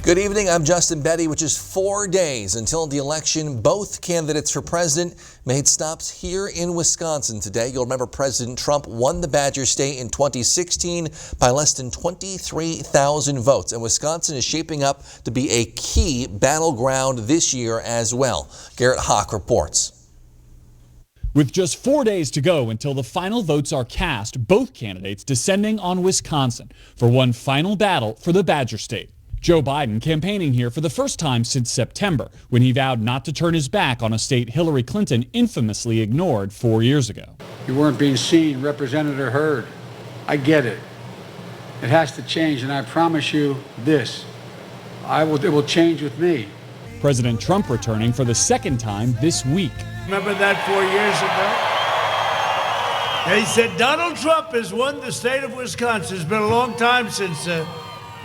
Good evening, I'm Justin Betty, which is 4 days until the election. Both candidates for president made stops here in Wisconsin today. You'll remember President Trump won the Badger State in 2016 by less than 23,000 votes. And Wisconsin is shaping up to be a key battleground this year as well. Garrett Hawk reports. With just 4 days to go until the final votes are cast, both candidates descending on Wisconsin for one final battle for the Badger State. Joe Biden campaigning here for the first time since September, when he vowed not to turn his back on a state Hillary Clinton infamously ignored 4 years ago. You weren't being seen, represented, or heard. I get it. It has to change, and I promise you this. It will change with me. President Trump returning for the second time this week. Remember that 4 years ago? They said Donald Trump has won the state of Wisconsin. It's been a long time since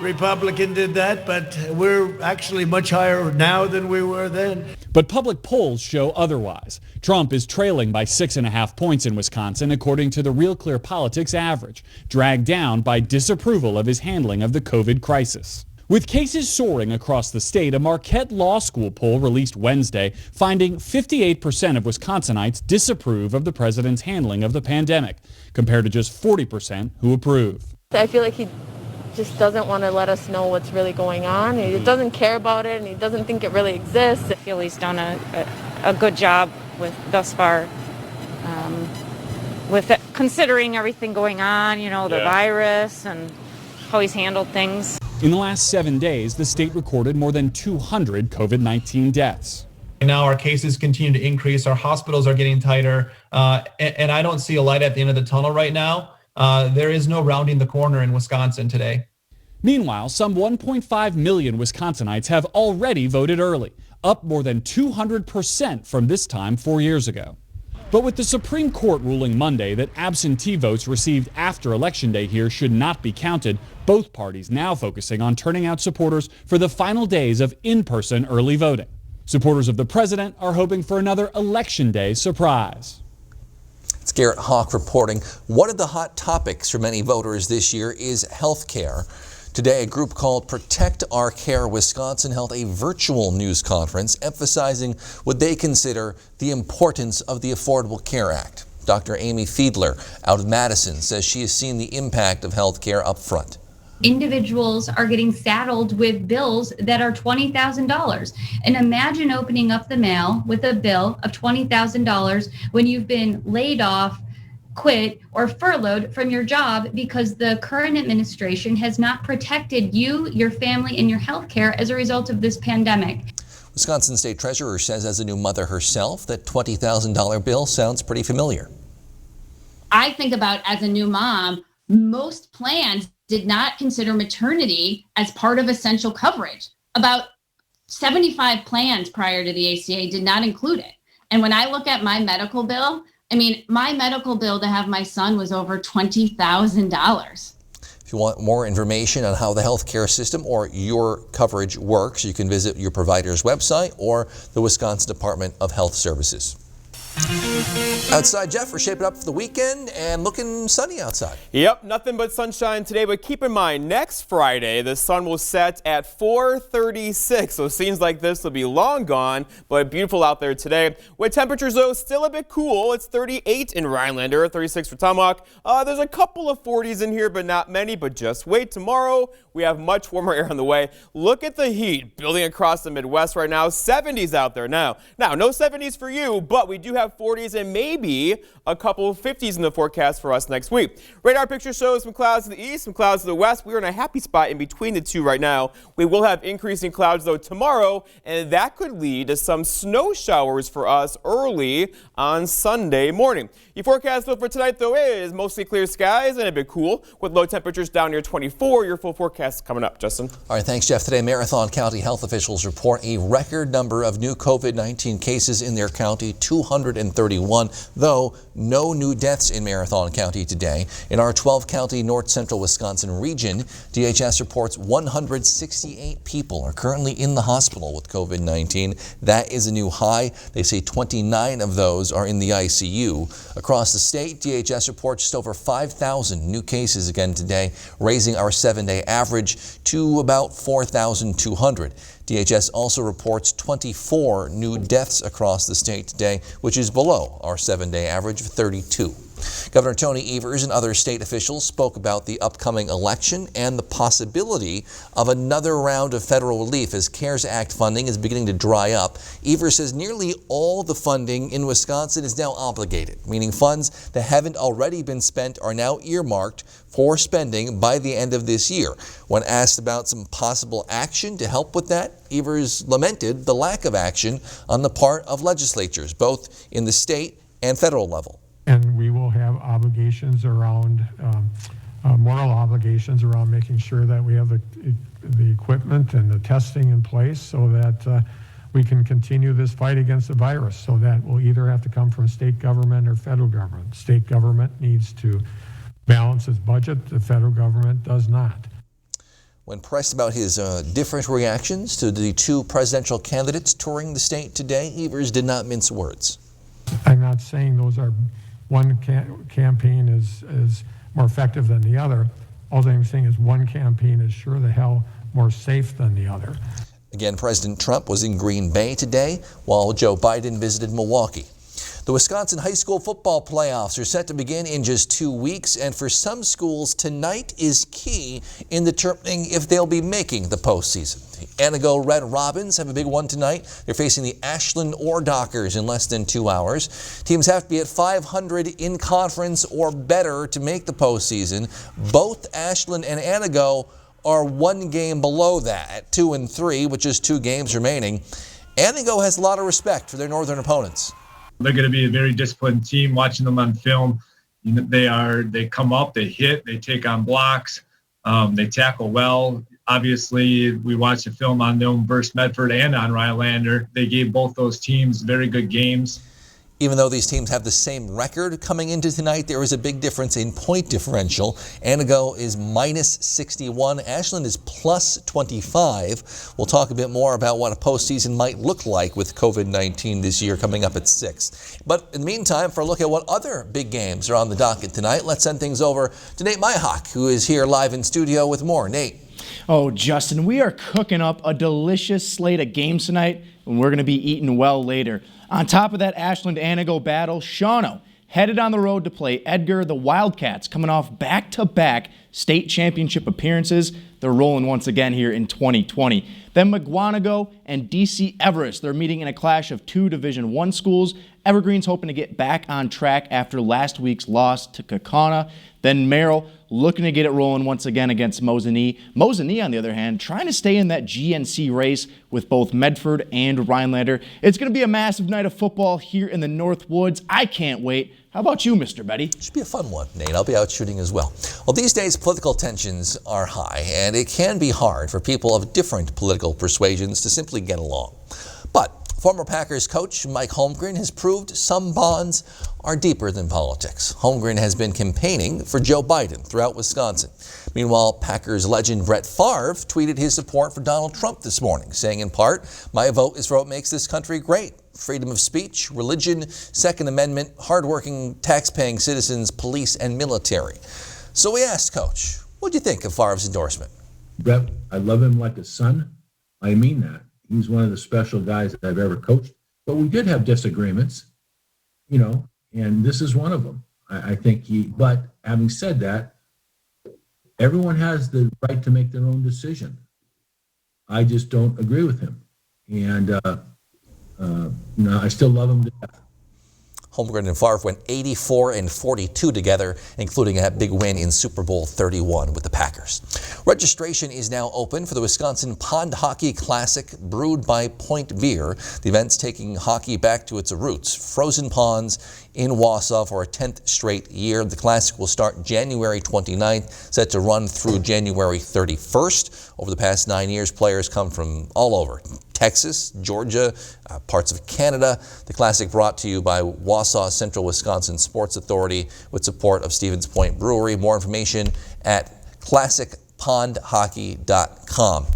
Republican did that, but we're actually much higher now than we were then. But public polls show otherwise. Trump is trailing by 6.5 points in Wisconsin, according to the Real Clear Politics average, dragged down by disapproval of his handling of the COVID crisis. With cases soaring across the state, a Marquette Law School poll released Wednesday finding 58% of Wisconsinites disapprove of the president's handling of the pandemic, compared to just 40% who approve. I feel like he just doesn't want to let us know what's really going on. He doesn't care about it, and he doesn't think it really exists. I feel he's done a good job with thus far, with it, considering everything going on, the virus and how he's handled things. In the last 7 days, the state recorded more than 200 COVID-19 deaths. Now our cases continue to increase. Our hospitals are getting tighter, and I don't see a light at the end of the tunnel right now. There is no rounding the corner in Wisconsin today. Meanwhile, some 1.5 million Wisconsinites have already voted early, up more than 200% from this time 4 years ago. But with the Supreme Court ruling Monday that absentee votes received after Election Day here should not be counted, both parties now focusing on turning out supporters for the final days of in-person early voting. Supporters of the president are hoping for another Election Day surprise. It's Garrett Hawk reporting. One of the hot topics for many voters this year is health care. Today, a group called Protect Our Care Wisconsin held a virtual news conference emphasizing what they consider the importance of the Affordable Care Act. Dr. Amy Fiedler out of Madison says she has seen the impact of health care up front. Individuals are getting saddled with bills that are $20,000. And imagine opening up the mail with a bill of $20,000 when you've been laid off, quit, or furloughed from your job because the current administration has not protected you, your family, and your health care as a result of this pandemic. Wisconsin State Treasurer says as a new mother herself, that $20,000 bill sounds pretty familiar. I think about as a new mom, most plans did not consider maternity as part of essential coverage. About 75 plans prior to the ACA did not include it. And when I look at my medical bill, my medical bill to have my son was over $20,000. If you want more information on how the healthcare system or your coverage works, you can visit your provider's website or the Wisconsin Department of Health Services. Outside, Jeff, we're shaping up for the weekend and looking sunny outside. Yep, nothing but sunshine today, but keep in mind, next Friday, the sun will set at 4:36, so scenes like this will be long gone, but beautiful out there today. With temperatures, though, still a bit cool. It's 38 in Rhinelander, 36 for Tomahawk. There's a couple of 40s in here, but not many, but just wait. Tomorrow, we have much warmer air on the way. Look at the heat building across the Midwest right now. 70s out there now. Now, no 70s for you, but we do have 40s and maybe a couple of 50s in the forecast for us next week. Radar picture shows some clouds to the east, some clouds to the west. We're in a happy spot in between the two right now. We will have increasing clouds, though, tomorrow, and that could lead to some snow showers for us early on Sunday morning. Your forecast, though, for tonight, though, is mostly clear skies and a bit cool, with low temperatures down near 24. Your full forecast coming up, Justin. All right, thanks, Jeff. Today, Marathon County health officials report a record number of new COVID-19 cases in their county, 200 131, though no new deaths in Marathon County today. In our 12-county north central Wisconsin region, DHS reports 168 people are currently in the hospital with COVID-19. That is a new high. They say 29 of those are in the ICU. Across the state, DHS reports just over 5,000 new cases again today, raising our 7-day average to about 4,200. DHS also reports 24 new deaths across the state today, which is below our 7-day average of 32. Governor Tony Evers and other state officials spoke about the upcoming election and the possibility of another round of federal relief as CARES Act funding is beginning to dry up. Evers says nearly all the funding in Wisconsin is now obligated, meaning funds that haven't already been spent are now earmarked for spending by the end of this year. When asked about some possible action to help with that, Evers lamented the lack of action on the part of legislatures, both in the state and federal level. And we will have obligations around, moral obligations around making sure that we have the equipment and the testing in place so that we can continue this fight against the virus. So that will either have to come from state government or federal government. State government needs to balance its budget. The federal government does not. When pressed about his different reactions to the two presidential candidates touring the state today, Evers did not mince words. I'm not saying those are one campaign is more effective than the other. All I'm saying is one campaign is sure the hell more safe than the other. Again, President Trump was in Green Bay today, while Joe Biden visited Milwaukee. The Wisconsin high school football playoffs are set to begin in just 2 weeks, and for some schools, tonight is key in determining if they'll be making the postseason. The Anago Red Robins have a big one tonight. They're facing the Ashland Ore Dockers in less than 2 hours. Teams have to be at 500 in conference or better to make the postseason. Both Ashland and Anago are one game below that at 2-3, with just 2 games remaining. Anago has a lot of respect for their northern opponents. They're going to be a very disciplined team. Watching them on film, they come up, they hit, they take on blocks, they tackle well. Obviously, we watched the film on them versus Medford and on Rylander. They gave both those teams very good games. Even though these teams have the same record coming into tonight, there is a big difference in point differential. Anago is -61. Ashland is +25. We'll talk a bit more about what a postseason might look like with COVID-19 this year coming up at 6. But in the meantime, for a look at what other big games are on the docket tonight, let's send things over to Nate Myhawk, who is here live in studio with more. Nate. Oh, Justin, we are cooking up a delicious slate of games tonight, and we're going to be eating well later. On top of that Ashland-Anago battle, Shawano headed on the road to play Edgar. The Wildcats coming off back-to-back state championship appearances. They're rolling once again here in 2020. Then McGuanago and DC Everest. They're meeting in a clash of 2 Division I schools. Evergreen's hoping to get back on track after last week's loss to Kaukauna. Then Merrill looking to get it rolling once again against Mosinee. Mosinee, on the other hand, trying to stay in that GNC race with both Medford and Rhinelander. It's going to be a massive night of football here in the North Woods. I can't wait. How about you, Mr. Betty? Should be a fun one, Nate. I'll be out shooting as well. Well, these days, political tensions are high, and it can be hard for people of different political persuasions to simply get along. But former Packers coach Mike Holmgren has proved some bonds are deeper than politics. Holmgren has been campaigning for Joe Biden throughout Wisconsin. Meanwhile, Packers legend Brett Favre tweeted his support for Donald Trump this morning, saying in part, "My vote is for what makes this country great. Freedom of speech, religion, Second Amendment, hardworking, tax-paying citizens, police, and military." So we asked Coach, what do you think of Favre's endorsement? Brett, I love him like a son. I mean that. He's one of the special guys that I've ever coached. But we did have disagreements, and this is one of them. I think but having said that, everyone has the right to make their own decision. I just don't agree with him. And, I still love him to death. Holmgren and Favre went 84-42 together, including a big win in Super Bowl 31 with the Packers. Registration is now open for the Wisconsin Pond Hockey Classic, brewed by Point Beer. The event's taking hockey back to its roots, frozen ponds in Wausau for a 10th straight year. The Classic will start January 29th, set to run through January 31st. Over the past 9 years, players come from all over. Texas, Georgia, parts of Canada. The Classic brought to you by Wausau Central Wisconsin Sports Authority with support of Stevens Point Brewery. More information at classicpondhockey.com.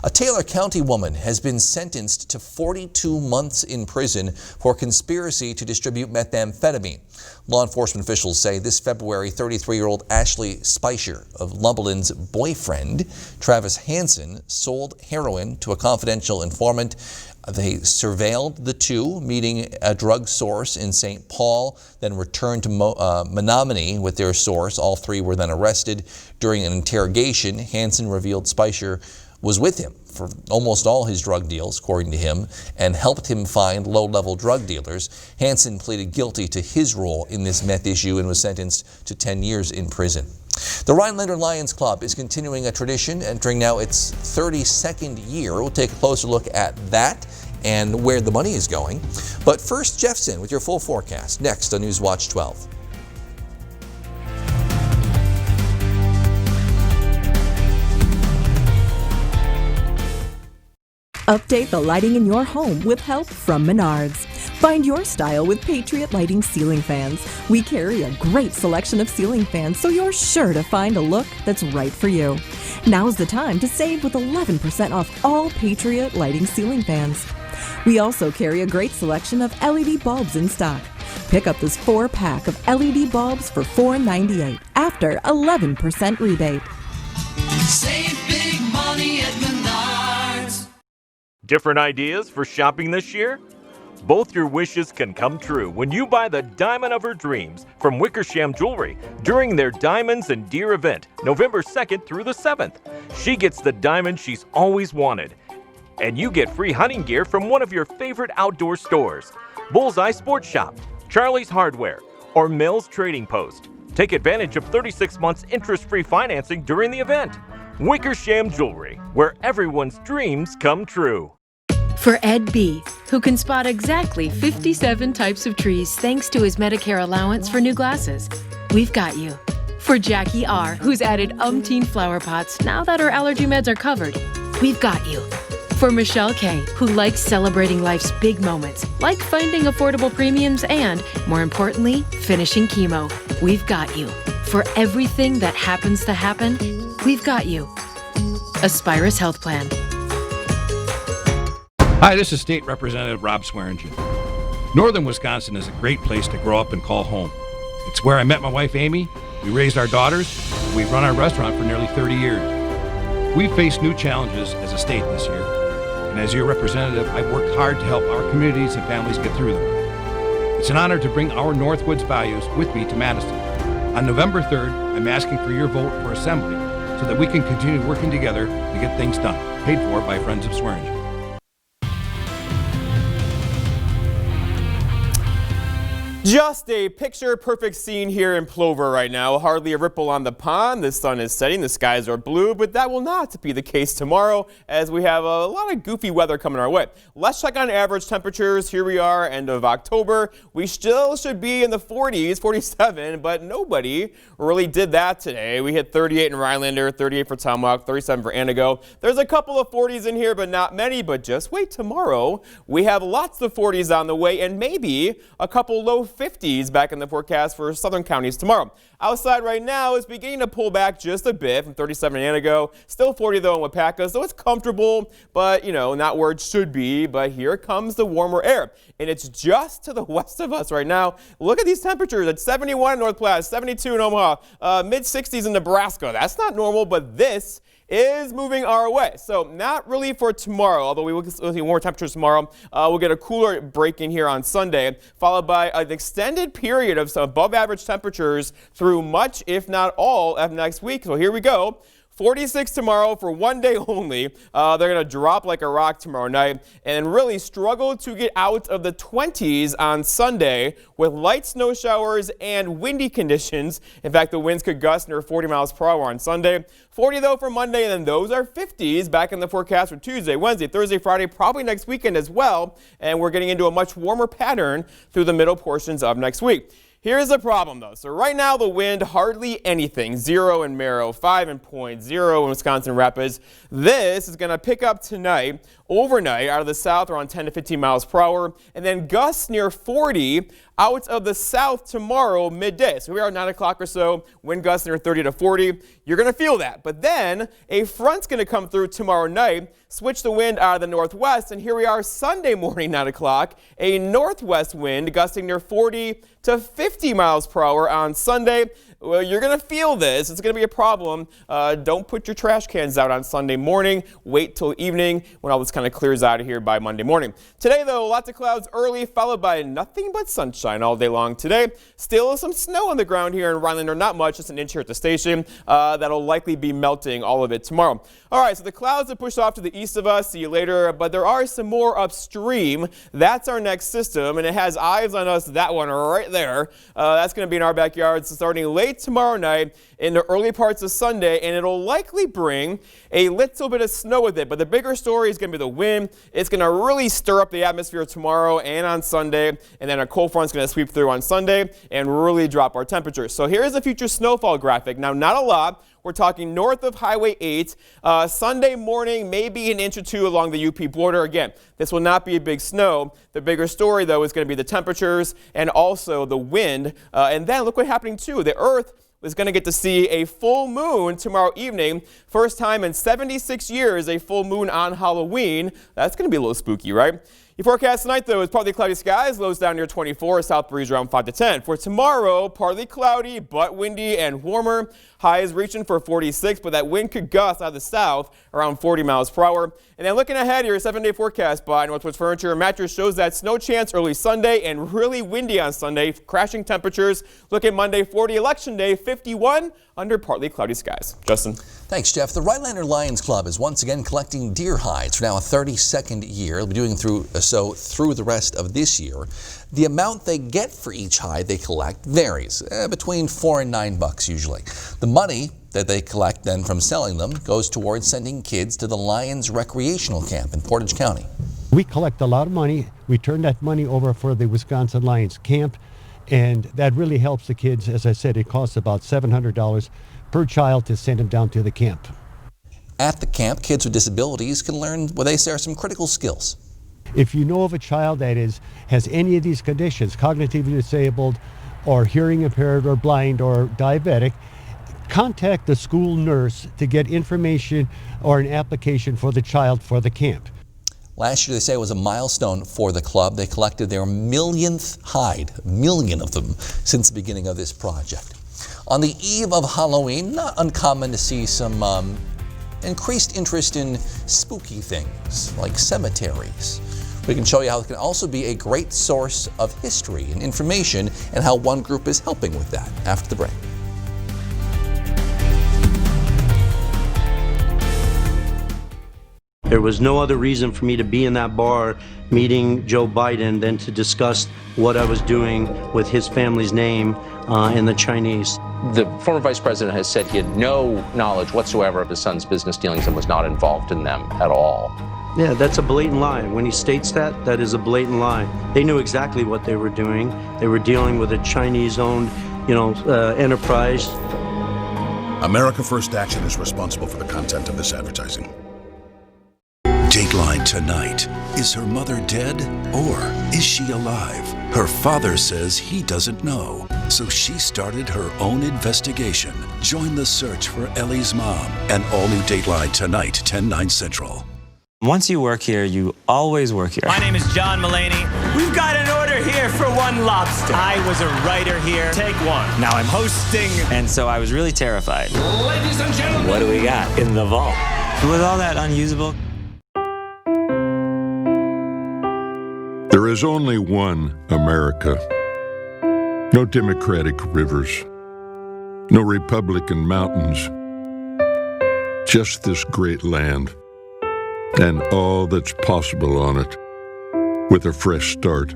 A Taylor County woman has been sentenced to 42 months in prison for conspiracy to distribute methamphetamine. Law enforcement officials say this February, 33-year-old Ashley Speicher of Lumberland's boyfriend, Travis Hansen, sold heroin to a confidential informant. They surveilled the two, meeting a drug source in St. Paul, then returned to Menominee with their source. All three were then arrested. During an interrogation, Hansen revealed Speicher was with him for almost all his drug deals, according to him, and helped him find low-level drug dealers. Hansen pleaded guilty to his role in this meth issue and was sentenced to 10 years in prison. The Rhinelander Lions Club is continuing a tradition, entering now its 32nd year. We'll take a closer look at that and where the money is going. But first, Jeff's in with your full forecast, next on Newswatch 12. Update the lighting in your home with help from Menards. Find your style with Patriot Lighting ceiling fans. We carry a great selection of ceiling fans, so you're sure to find a look that's right for you. Now's the time to save with 11% off all Patriot Lighting ceiling fans. We also carry a great selection of LED bulbs in stock. Pick up this 4-pack of LED bulbs for $4.98 after 11% rebate. Save big money at Menards. Different ideas for shopping this year? Both your wishes can come true when you buy the diamond of her dreams from Wickersham Jewelry during their Diamonds and Deer event, November 2nd through the 7th. She gets the diamond she's always wanted. And you get free hunting gear from one of your favorite outdoor stores. Bullseye Sports Shop, Charlie's Hardware, or Mills Trading Post. Take advantage of 36 months interest-free financing during the event. Wickersham Jewelry, where everyone's dreams come true. For Ed B., who can spot exactly 57 types of trees thanks to his Medicare allowance for new glasses, we've got you. For Jackie R., who's added umpteen flower pots now that her allergy meds are covered, we've got you. For Michelle K., who likes celebrating life's big moments, like finding affordable premiums and, more importantly, finishing chemo, we've got you. For everything that happens to happen, we've got you. Aspirus Health Plan. Hi, this is State Representative Rob Swearingen. Northern Wisconsin is a great place to grow up and call home. It's where I met my wife, Amy. We raised our daughters. We've run our restaurant for nearly 30 years. We've faced new challenges as a state this year. And as your representative, I've worked hard to help our communities and families get through them. It's an honor to bring our Northwoods values with me to Madison. On November 3rd, I'm asking for your vote for Assembly so that we can continue working together to get things done. Paid for by Friends of Swearingen. Just a picture-perfect scene here in Plover right now. Hardly a ripple on the pond. The sun is setting, the skies are blue, but that will not be the case tomorrow as we have a lot of goofy weather coming our way. Let's check on average temperatures. Here we are, end of October. We still should be in the 40s, 47, but nobody really did that today. We hit 38 in Rhinelander, 38 for Tomahawk, 37 for Antigo. There's a couple of 40s in here, but not many. But just wait, tomorrow we have lots of 40s on the way and maybe a couple low 50s back in the forecast for southern counties tomorrow. Outside right now is beginning to pull back just a bit from 37 in Antigo. Still 40 though in Wapaka, so it's comfortable, but not where it should be. But here comes the warmer air, and it's just to the west of us right now. Look at these temperatures. It's 71 in North Platte, 72 in Omaha, mid-60s in Nebraska. That's not normal, but this is moving our way. So not really for tomorrow, although we will see warmer temperatures tomorrow. We'll get a cooler break in here on Sunday, followed by an extended period of some above average temperatures through much, if not all, of next week. So here we go. 46 tomorrow for one day only. They're going to drop like a rock tomorrow night and really struggle to get out of the 20s on Sunday with light snow showers and windy conditions. In fact, the winds could gust near 40 miles per hour on Sunday. 40 though for Monday, and then those are 50s back in the forecast for Tuesday, Wednesday, Thursday, Friday, probably next weekend as well. And we're getting into a much warmer pattern through the middle portions of next week. Here's the problem, though. So right now, the wind, hardly anything. 0 in Merrill, 5 in Point, 0 in Wisconsin Rapids. This is going to pick up tonight, overnight, out of the south around 10 to 15 miles per hour, and then gusts near 40 out of the south tomorrow midday. So we are at 9 o'clock or so, wind gusts near 30 to 40. You're going to feel that. But then a front's going to come through tomorrow night, switch the wind out of the northwest, and here we are Sunday morning, 9 o'clock, a northwest wind gusting near 40 to 50 miles per hour on Sunday. Well, you're going to feel this. It's going to be a problem. Don't put your trash cans out on Sunday morning. Wait till evening when all this kind of clears out of here by Monday morning. Today, though, lots of clouds early, followed by nothing but sunshine all day long today. Still some snow on the ground here in Rhinelander. Not much, just an inch here at the station. That'll likely be melting all of it tomorrow. All right, so the clouds have pushed off to the east of us. See you later. But there are some more upstream. That's our next system, and it has eyes on us. That one right there. That's going to be in our backyard starting late tomorrow night into early parts of Sunday, and it'll likely bring a little bit of snow with it. But the bigger story is going to be the wind. It's going to really stir up the atmosphere tomorrow and on Sunday, and then a cold front's going to sweep through on Sunday and really drop our temperatures. So here's a future snowfall graphic. Now, not a lot. We're talking north of Highway 8. Sunday morning, maybe an inch or two along the UP border. Again, this will not be a big snow. The bigger story, though, is going to be the temperatures and also the wind. And then look what's happening, too. The Earth is going to get to see a full moon tomorrow evening. First time in 76 years, a full moon on Halloween. That's going to be a little spooky, right? Your forecast tonight, though, is partly cloudy skies, lows down near 24, south breeze around 5 to 10. For tomorrow, partly cloudy, but windy and warmer. Highs reaching for 46, but that wind could gust out of the south around 40 miles per hour. And then looking ahead, your 7-day forecast by Northwest Furniture and Mattress shows that snow chance early Sunday and really windy on Sunday. Crashing temperatures. Look at Monday, 40, Election Day, 51 under partly cloudy skies. Justin. Thanks, Jeff. The Rhinelander Lions Club is once again collecting deer hides for now a 32nd year. They'll be doing so through the rest of this year. The amount they get for each hide they collect varies, between $4 and $9 usually. The money that they collect then from selling them goes towards sending kids to the Lions recreational camp in Portage County. We collect a lot of money. We turn that money over for the Wisconsin Lions camp, and that really helps the kids. As I said, it costs about $700 per child to send them down to the camp. At the camp, kids with disabilities can learn what they say are some critical skills. If you know of a child that has any of these conditions, cognitively disabled or hearing impaired or blind or diabetic, contact the school nurse to get information or an application for the child for the camp. Last year, they say it was a milestone for the club. They collected their millionth hide, a million of them, since the beginning of this project. On the eve of Halloween, not uncommon to see some increased interest in spooky things like cemeteries. We can show you how it can also be a great source of history and information and how one group is helping with that after the break. There was no other reason for me to be in that bar meeting Joe Biden than to discuss what I was doing with his family's name in the Chinese. The former vice president has said he had no knowledge whatsoever of his son's business dealings and was not involved in them at all. Yeah, that's a blatant lie. When he states that, that is a blatant lie. They knew exactly what they were doing. They were dealing with a Chinese-owned, enterprise. America First Action is responsible for the content of this advertising. Dateline tonight. Is her mother dead or is she alive? Her father says he doesn't know. So she started her own investigation. Join the search for Ellie's mom. An all-new Dateline tonight, 10/9 Central. Once you work here, you always work here. My name is John Mulaney. We've got an order here for one lobster. I was a writer here. Take one. Now I'm hosting. And so I was really terrified. Ladies and gentlemen, what do we got in the vault? With all that unusable... There is only one America. No Democratic rivers. No Republican mountains. just this great land and all that's possible on it with a fresh start.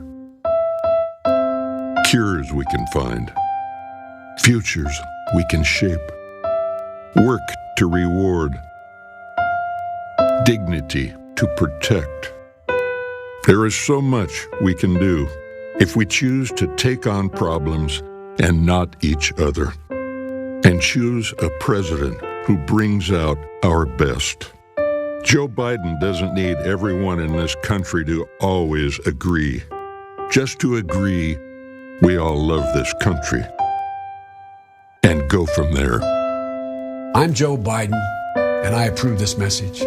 Cures we can find, futures we can shape, work to reward, dignity to protect. There is so much we can do if we choose to take on problems and not each other, and choose a president who brings out our best. Joe Biden doesn't need everyone in this country to always agree. Just to agree we all love this country, and go from there. I'm Joe Biden, and I approve this message.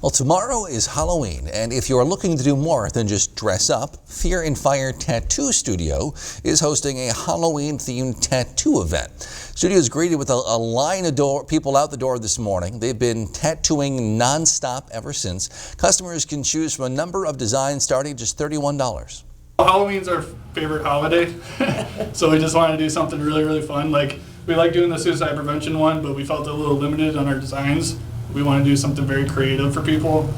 Well, tomorrow is Halloween, and if you're looking to do more than just dress up, Fear and Fire Tattoo Studio is hosting a Halloween-themed tattoo event. Studio is greeted with a line of people out the door this morning. They've been tattooing nonstop ever since. Customers can choose from a number of designs starting at just $31. Halloween's our favorite holiday, so we just wanted to do something really, really fun. Like, we like doing the suicide prevention one, but we felt a little limited on our designs. We want to do something very creative for people.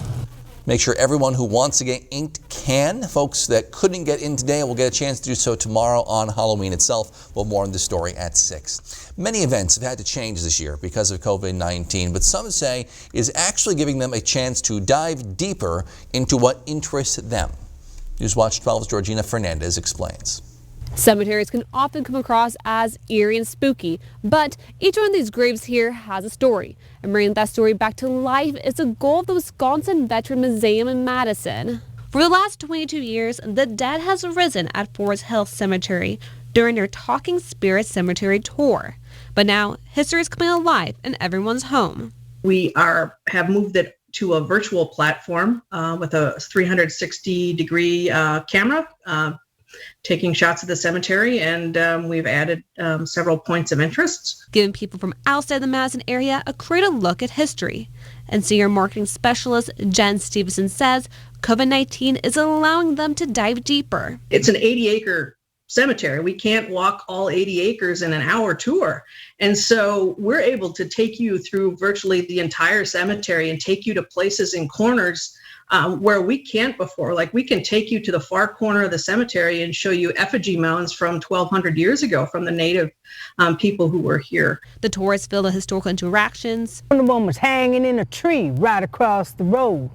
Make sure everyone who wants to get inked can. Folks that couldn't get in today will get a chance to do so tomorrow on Halloween itself. We'll more on the story at 6. Many events have had to change this year because of COVID-19, but some say is actually giving them a chance to dive deeper into what interests them. Newswatch 12's Georgina Fernandez explains. Cemeteries can often come across as eerie and spooky, but each one of these graves here has a story. And bringing that story back to life is the goal of the Wisconsin Veteran Museum in Madison. For the last 22 years, the dead has risen at Forest Hill Cemetery during their Talking Spirits Cemetery tour. But now, history is coming alive in everyone's home. We have moved it to a virtual platform with a 360-degree camera, taking shots of the cemetery, and we've added several points of interest. Giving people from outside the Madison area a creative look at history. And senior marketing specialist Jen Stevenson says COVID-19 is allowing them to dive deeper. It's an 80-acre cemetery. We can't walk all 80 acres in an hour tour. And so we're able to take you through virtually the entire cemetery and take you to places and corners where we can't before. Like, we can take you to the far corner of the cemetery and show you effigy mounds from 1,200 years ago from the native people who were here. The tour is filled with historical interactions. The one was hanging in a tree right across the road.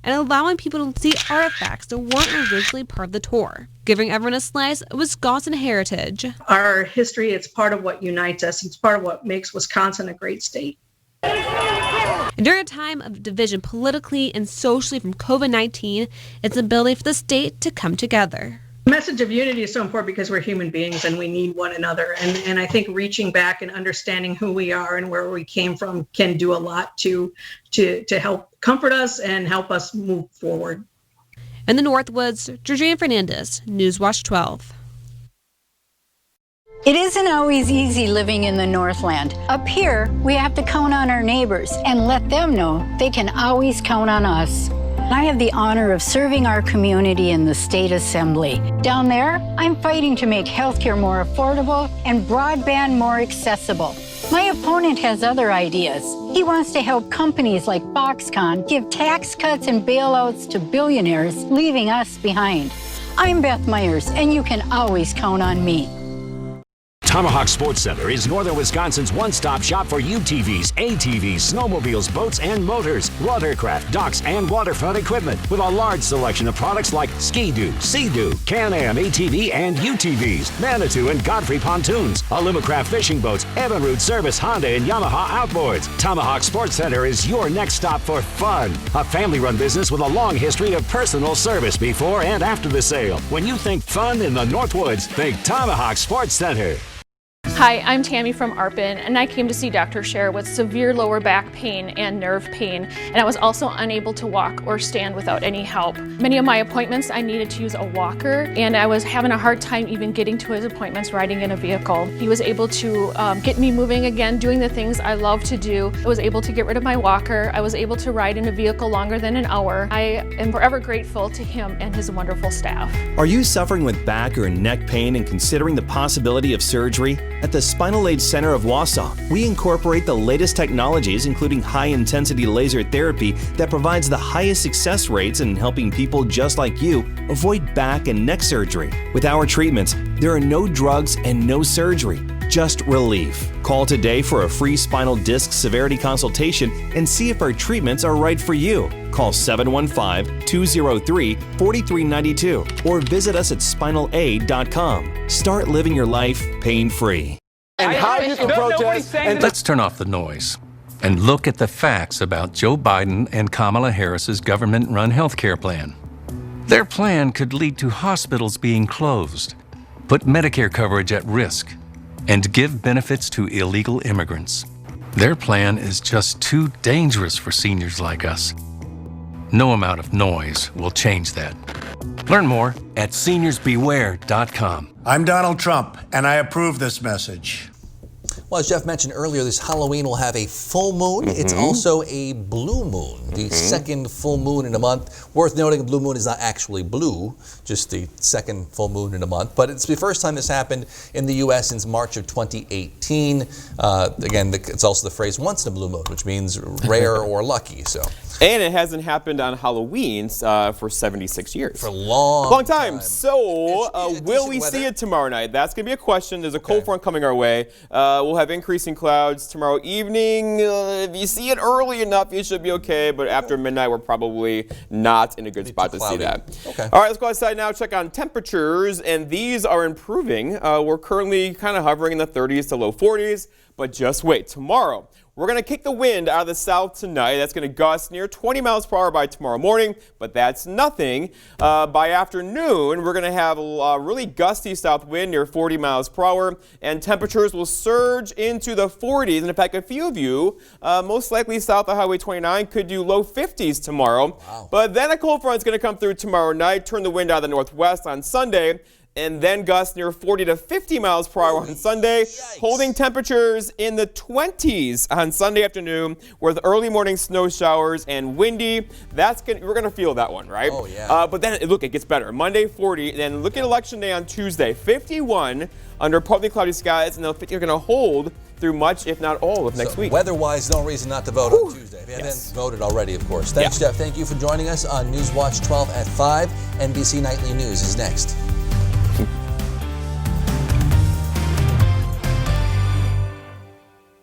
And allowing people to see artifacts that weren't originally part of the tour, giving everyone a slice of Wisconsin heritage. Our history, it's part of what unites us. It's part of what makes Wisconsin a great state. And during a time of division politically and socially from COVID-19, it's the ability for the state to come together. The message of unity is so important because we're human beings and we need one another. And I think reaching back and understanding who we are and where we came from can do a lot to help comfort us and help us move forward. In the Northwoods, Georgina Fernandez, Newswatch 12. It isn't always easy living in the Northland. Up here, we have to count on our neighbors and let them know they can always count on us. I have the honor of serving our community in the State Assembly. Down there, I'm fighting to make healthcare more affordable and broadband more accessible. My opponent has other ideas. He wants to help companies like Foxconn give tax cuts and bailouts to billionaires, leaving us behind. I'm Beth Myers, and you can always count on me. Tomahawk Sports Center is northern Wisconsin's one-stop shop for UTVs, ATVs, snowmobiles, boats, and motors, watercraft, docks, and waterfront equipment with a large selection of products like Ski-Doo, Sea-Doo, Can-Am ATV and UTVs, Manitou and Godfrey pontoons, Alumacraft fishing boats, Evinrude Service Honda and Yamaha outboards. Tomahawk Sports Center is your next stop for fun. A family-run business with a long history of personal service before and after the sale. When you think fun in the Northwoods, think Tomahawk Sports Center. Hi, I'm Tammy from Arpin, and I came to see Dr. Scher with severe lower back pain and nerve pain, and I was also unable to walk or stand without any help. Many of my appointments, I needed to use a walker, and I was having a hard time even getting to his appointments riding in a vehicle. He was able to get me moving again, doing the things I love to do. I was able to get rid of my walker. I was able to ride in a vehicle longer than an hour. I am forever grateful to him and his wonderful staff. Are you suffering with back or neck pain and considering the possibility of surgery? At the Spinal Aid Center of Wausau, we incorporate the latest technologies, including high-intensity laser therapy that provides the highest success rates in helping people just like you avoid back and neck surgery. With our treatments, there are no drugs and no surgery, just relief. Call today for a free spinal disc severity consultation and see if our treatments are right for you. Call 715-203-4392 or visit us at spinalaid.com. Start living your life pain-free. And how you can protest. Let's turn off the noise and look at the facts about Joe Biden and Kamala Harris's government-run health care plan. Their plan could lead to hospitals being closed, put Medicare coverage at risk, and give benefits to illegal immigrants. Their plan is just too dangerous for seniors like us. No amount of noise will change that. Learn more at seniorsbeware.com. I'm Donald Trump, and I approve this message. Well, as Jeff mentioned earlier, this Halloween will have a full moon. It's also a blue moon, the second full moon in a month. Worth noting, a blue moon is not actually blue, just the second full moon in a month. But it's the first time this happened in the U.S. since March of 2018. Again, it's also the phrase once in a blue moon, which means rare or lucky. So. And it hasn't happened on Halloween for 76 years. For a long time. So, will we see it tomorrow night? That's going to be a question. There's a cold front coming our way. We'll have increasing clouds tomorrow evening. If you see it early enough, you should be okay. But after midnight, we're probably not in a good spot to see that. Okay. All right, let's go outside now, check on temperatures. And these are improving. We're currently kind of hovering in the 30s to low 40s. But just wait. Tomorrow, we're going to kick the wind out of the south tonight. That's going to gust near 20 miles per hour by tomorrow morning, but that's nothing. By afternoon, we're going to have a really gusty south wind near 40 miles per hour, and temperatures will surge into the 40s. And in fact, a few of you, most likely south of Highway 29, could do low 50s tomorrow. Wow. But then a cold front is going to come through tomorrow night, turn the wind out of the northwest on Sunday, and then gusts near 40 to 50 miles per hour on Sunday, holding temperatures in the 20s on Sunday afternoon with early morning snow showers and windy. We're going to feel that one, right? Oh, yeah. But then, look, it gets better. Monday, 40. Then look at Election Day on Tuesday, 51 under partly cloudy skies, and they're going to hold through much, if not all, of next week. Weather-wise, no reason not to vote on Tuesday. If you haven't voted already, of course. Thanks, Jeff. Thank you for joining us on Newswatch 12 at 5. NBC Nightly News is next.